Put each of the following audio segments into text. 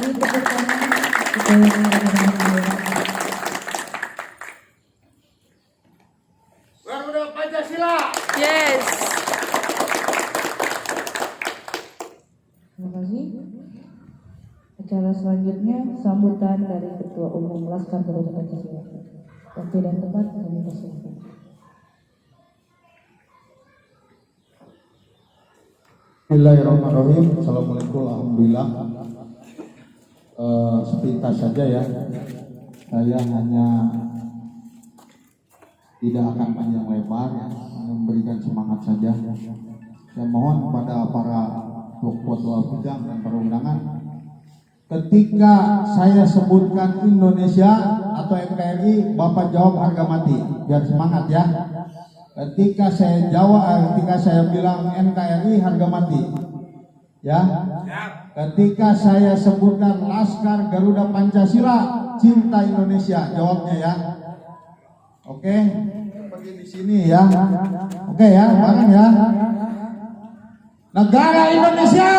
Beri tepuk tangan supaya rekan-rekan Garuda Pancasila. Yes. Terima kasih. Acara selanjutnya sambutan dari Ketua Umum Laskar Garuda Pancasila. Waktu dan tempat kami persilakan. Bismillahirrahmanirrahim. Assalamualaikum, alhamdulillah. Sepintas saja ya. Saya hanya tidak akan panjang lebar, memberikan semangat saja. Saya mohon kepada para ketua bidang dan para undangan, ketika saya sebutkan Indonesia atau NKRI, Bapak jawab harga mati, biar semangat ya. Ketika saya bilang NKRI, harga mati, ya. Ketika saya sebutkan Laskar Garuda Pancasila, cinta Indonesia, jawabnya ya. Oke, pergi di sini ya. Oke ya, bareng ya. Negara Indonesia,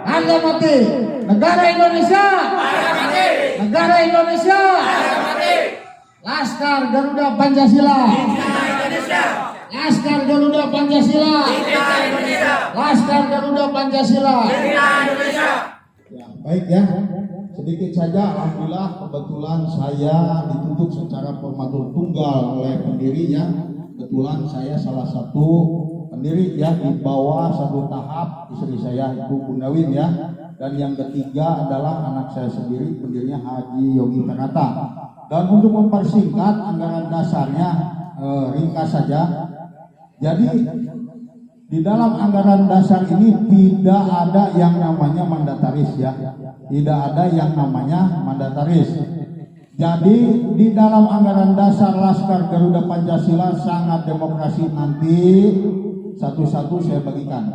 harga mati. Negara Indonesia, harga mati. Negara Indonesia, harga mati. Laskar Garuda Pancasila. Laskar Garuda Pancasila. Laskar Garuda Pancasila. Ya, baik ya. Sedikit saja, alhamdulillah kebetulan saya ditunjuk secara formatur tunggal oleh pendiri ya. Kebetulan saya salah satu pendiri ya, di bawah satu tahap istri saya Ibu Gundawin ya. Dan yang ketiga adalah anak saya sendiri, pendirinya Haji Yogi Kanata. Dan untuk mempersingkat anggaran dasarnya ringkas saja. Jadi di dalam anggaran dasar ini tidak ada yang namanya mandataris ya. Tidak ada yang namanya mandataris. Jadi di dalam anggaran dasar Laskar Garuda Pancasila sangat demokrasi, nanti satu-satu saya bagikan.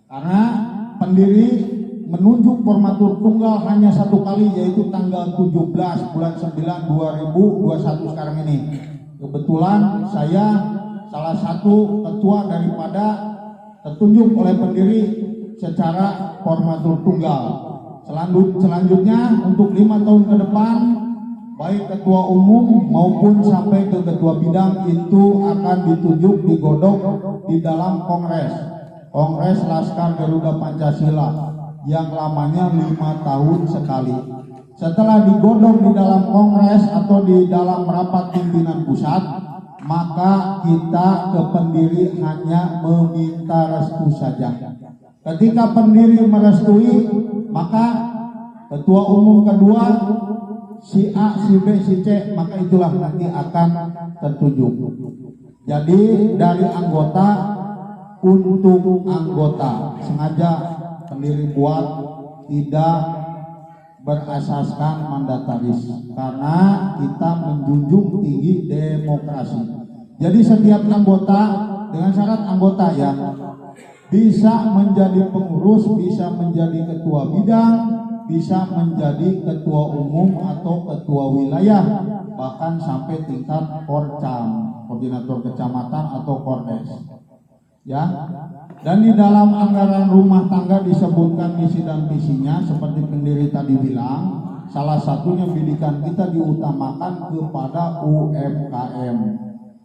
Karena pendiri menunjuk formatur tunggal hanya satu kali, yaitu tanggal 17 bulan 9 2021 sekarang ini. Kebetulan saya salah satu ketua daripada tertunjuk oleh pendiri secara formatur tunggal. Selanjutnya untuk 5 tahun ke depan, baik ketua umum maupun sampai ke ketua bidang itu akan ditunjuk, digodok di dalam Kongres Laskar Garuda Pancasila yang lamanya 5 tahun sekali. Setelah digodok di dalam kongres atau di dalam rapat pimpinan pusat, maka kita ke pendiri hanya meminta restu saja. Ketika pendiri merestui, maka ketua umum kedua si A, si B, si C, maka itulah nanti akan tertunjuk. Jadi dari anggota untuk anggota, sengaja pendiri buat tidak berasaskan mandataris karena kita menjunjung tinggi demokrasi. Jadi setiap anggota, dengan syarat anggota ya, bisa menjadi pengurus, bisa menjadi ketua bidang, bisa menjadi ketua umum atau ketua wilayah, bahkan sampai tingkat Porcam, koordinator kecamatan atau Kordes. Ya. Dan di dalam anggaran rumah tangga disebutkan misi dan visinya seperti pendiri tadi bilang, salah satunya pendidikan kita diutamakan kepada UMKM.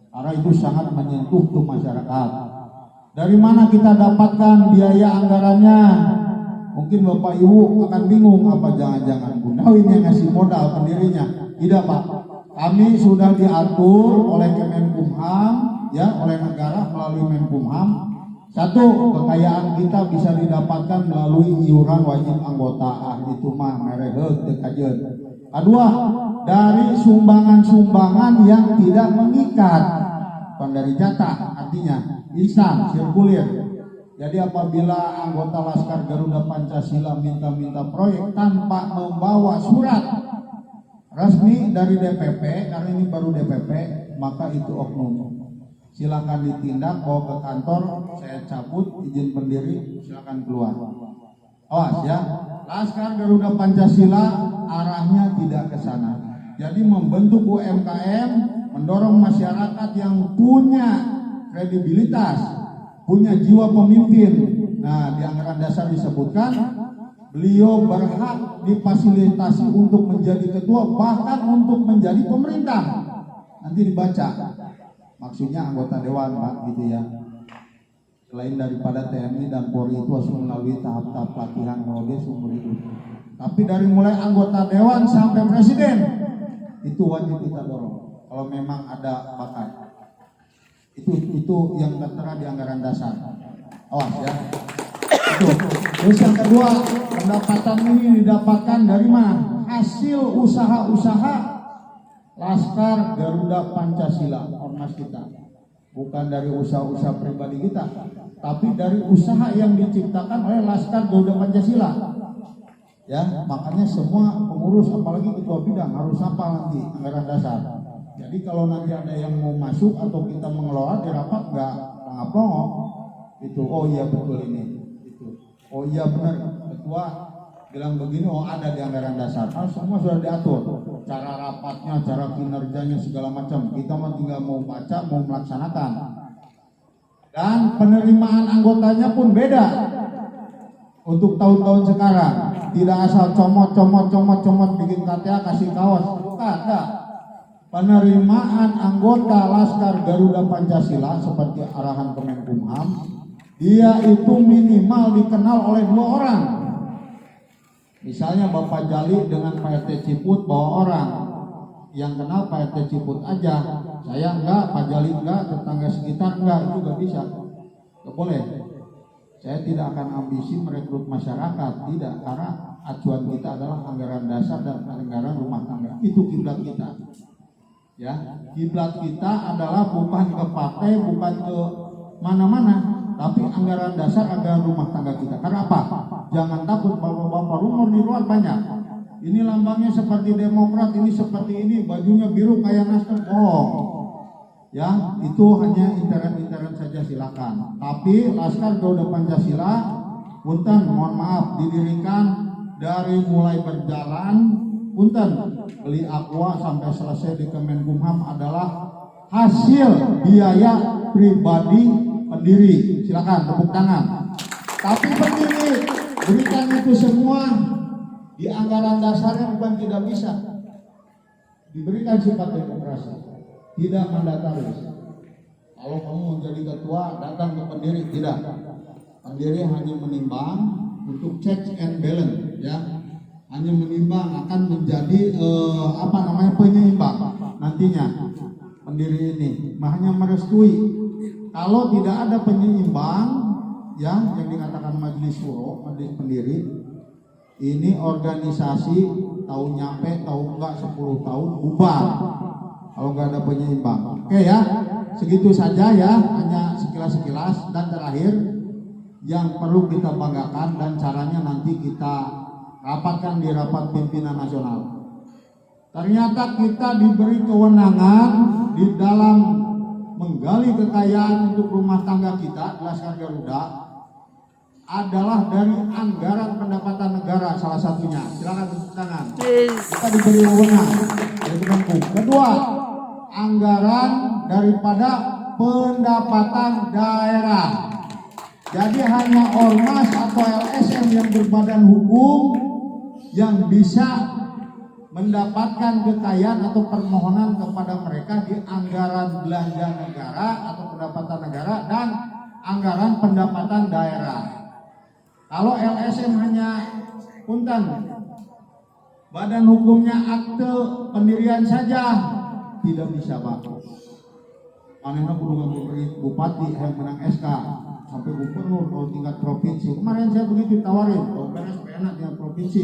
Karena itu sangat menyentuh tuh masyarakat. Dari mana kita dapatkan biaya anggarannya? Mungkin Bapak Ibu akan bingung, apa jangan-jangan Gundawin yang ngasih modal pendirinya? Tidak Pak, kami sudah diatur oleh Kemenkumham ya, oleh negara melalui Menkumham. Satu, kekayaan kita bisa didapatkan melalui iuran wajib anggota, itu mah mereheg tekajeun. Kedua, dari sumbangan-sumbangan yang tidak mengikat, bukan dari jatah, artinya instan, sirkulir. Jadi apabila anggota Laskar Garuda Pancasila minta proyek tanpa membawa surat resmi dari DPP, karena ini baru DPP, maka itu oknum. Silakan ditindak, bawa ke kantor, saya cabut izin pendiri, silakan keluar. Awas ya, Laskar Garuda Pancasila arahnya tidak ke sana. Jadi membentuk UMKM, mendorong masyarakat yang punya kredibilitas, punya jiwa pemimpin. Nah, di anggaran dasar disebutkan beliau berhak difasilitasi untuk menjadi ketua, bahkan untuk menjadi pemerintah. Nanti dibaca, maksudnya anggota dewan, Pak, gitu ya. Selain daripada TNI dan Polri itu harus melalui tahap-tahap pelatihan prodi seumur hidup. Tapi dari mulai anggota dewan sampai presiden itu wajib kita dorong. Kalau memang ada bakat, itu yang tertera di anggaran dasar. Awas ya. Itu. Terus yang kedua, pendapatan ini didapatkan dari mana? Hasil usaha-usaha Laskar Garuda Pancasila, ormas kita. Bukan dari usaha-usaha pribadi kita, tapi dari usaha yang diciptakan oleh Laskar Garuda Pancasila. Ya, makanya semua pengurus, apalagi ketua bidang, harus hafal nanti anggaran dasar. Jadi kalau nanti ada yang mau masuk atau kita mengelola di rapat nggak ngapelong, itu oh iya betul ini, itu oh iya benar ketua bilang begini, oh ada di anggaran dasar. Semua sudah diatur, cara rapatnya, cara kinerjanya segala macam. Kita mah tinggal mau baca, mau melaksanakan. Dan penerimaan anggotanya pun beda untuk tahun-tahun sekarang. Tidak asal comot bikin KTA kasih kaos, bukan, enggak. Penerimaan anggota Laskar Garuda Pancasila seperti arahan Kemenkumham, dia itu minimal dikenal oleh 2 orang. Misalnya Bapak Jali dengan Pak RT Ciput bawa orang, yang kenal Pak RT Ciput aja, saya enggak, Pak Jali enggak, tetangga sekitar enggak, itu enggak bisa, enggak boleh. Saya tidak akan ambisi merekrut masyarakat, tidak, karena acuan kita adalah anggaran dasar dan anggaran rumah tangga. Itu kiblat kita. Ya, kiblat kita adalah bukan ke partai, bukan ke mana-mana, tapi anggaran dasar, anggaran rumah tangga kita. Karena apa? Jangan takut, bapak-bapak rumor di luar banyak. Ini lambangnya seperti Demokrat, ini seperti ini, bajunya biru kayak Nasdem. Oh. Ya, itu hanya intern-intern saja, silakan. Tapi Laskar Garuda Pancasila, punten, mohon maaf, didirikan dari mulai berjalan, punten, beli aqua sampai selesai di Kemenkumham adalah hasil biaya pribadi pendiri. Silakan tepuk tangan. Tapi pendiri berikan itu semua di anggaran dasarnya, bukan tidak bisa. Diberikan sifat demokrasi, tidak mandataris. Kalau kamu menjadi ketua, datang ke pendiri, tidak. Pendiri hanya menimbang untuk check and balance, ya. Hanya menimbang, akan menjadi penyeimbang nantinya pendiri ini. Hanya merestui. Kalau tidak ada penyeimbang, ya, yang dikatakan majelis syuro, majelis pendiri, ini organisasi tahu nyampe, tahu enggak 10 tahun bubar. Kalau nggak ada penyeimbang. Oke ya, segitu saja ya, hanya sekilas-sekilas. Dan terakhir, yang perlu kita banggakan dan caranya nanti kita rapatkan di rapat pimpinan nasional. Ternyata kita diberi kewenangan di dalam menggali kekayaan untuk rumah tangga kita, Laskar Garuda, adalah dari anggaran pendapatan negara salah satunya. Silakan tepuk tangan. Kita diberi wewenang. Kedua, anggaran daripada pendapatan daerah. Jadi hanya ormas atau LSM yang berbadan hukum yang bisa mendapatkan kekayaan atau permohonan kepada mereka di anggaran belanja negara atau pendapatan negara dan anggaran pendapatan daerah. Kalau LSM hanya punten, badan hukumnya akte pendirian saja, tidak bisa, Pak. Manehna kudu ngaberi bupati yang menang SK sampai gubernur kalau tingkat provinsi. Kemarin saya begitu tawarin, kalau beres enak dengan provinsi.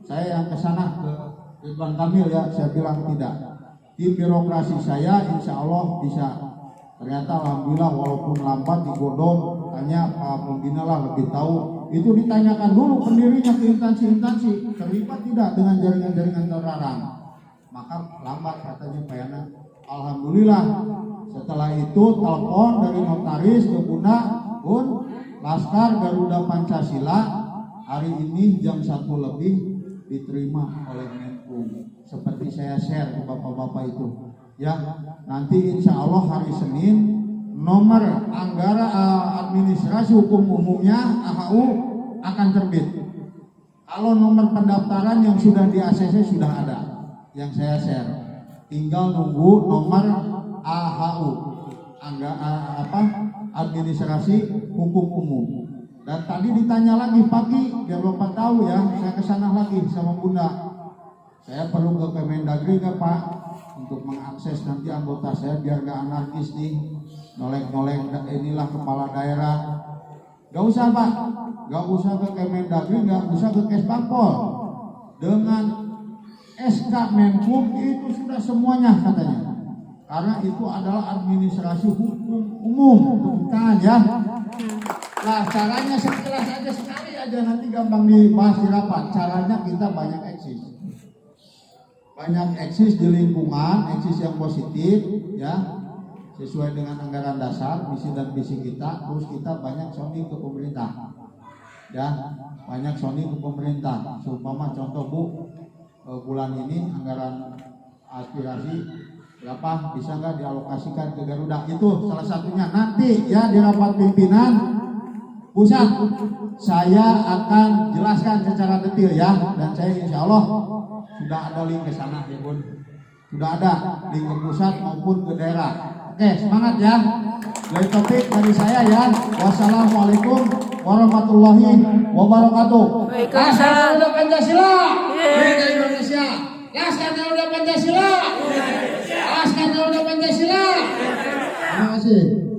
Saya yang kesana ke Ridwan Kamil ya, saya bilang tidak. Di birokrasi saya insya Allah bisa. Ternyata alhamdulillah walaupun lambat digodong, tanya Pak Pembina lah lebih tahu. Itu ditanyakan dulu pendirinya ke instansi-instansi, terlibat tidak dengan jaringan-jaringan terlarang. Maka lambat katanya Pak Yana. Alhamdulillah setelah itu telepon dari notaris ke Bunda, Bun, Laskar Garuda Pancasila hari ini jam 1 lebih diterima oleh Menkum. Seperti saya share ke bapak-bapak itu. Ya, nanti insya Allah hari Senin nomor anggaran administrasi hukum umumnya AHU akan terbit. Kalau nomor pendaftaran yang sudah di ACC sudah ada, yang saya share. Tinggal nunggu nomor AHU, administrasi hukum umum. Dan tadi ditanya lagi pagi, biar Bapak tahu ya, saya kesana lagi sama Bunda. Saya perlu ke Kemendagri nggak Pak, untuk mengakses nanti anggota saya biar nggak anarkis nih, nolek-nolek inilah kepala daerah. Gak usah Pak, gak usah ke Kemendagri, gak usah ke Kesbangpol. Dengan SK Menkum itu sudah semuanya katanya. Karena itu adalah administrasi hukum umum, bukan ya. Nah caranya sekilas aja sekali aja, nanti gampang dibahas di rapat. Caranya kita banyak eksis. Banyak eksis di lingkungan, eksis yang positif ya. Sesuai dengan anggaran dasar, misi dan visi kita, terus kita banyak sounding ke pemerintah, ya banyak sounding ke pemerintah. Seumpama contoh Bu, bulan ini anggaran aspirasi berapa, bisa nggak dialokasikan ke Garuda? Itu salah satunya. Nanti ya di rapat pimpinan pusat saya akan jelaskan secara detail ya, dan saya insya Allah sudah ada link ke sana ya Bun, sudah ada link ke pusat maupun ke daerah. Oke, semangat ya. Dari topik dari saya ya. Wassalamualaikum warahmatullahi wabarakatuh. Laskar Garuda Pancasila. Bangsa Indonesia. Laskar Garuda Pancasila. Laskar Garuda Pancasila. Terima kasih.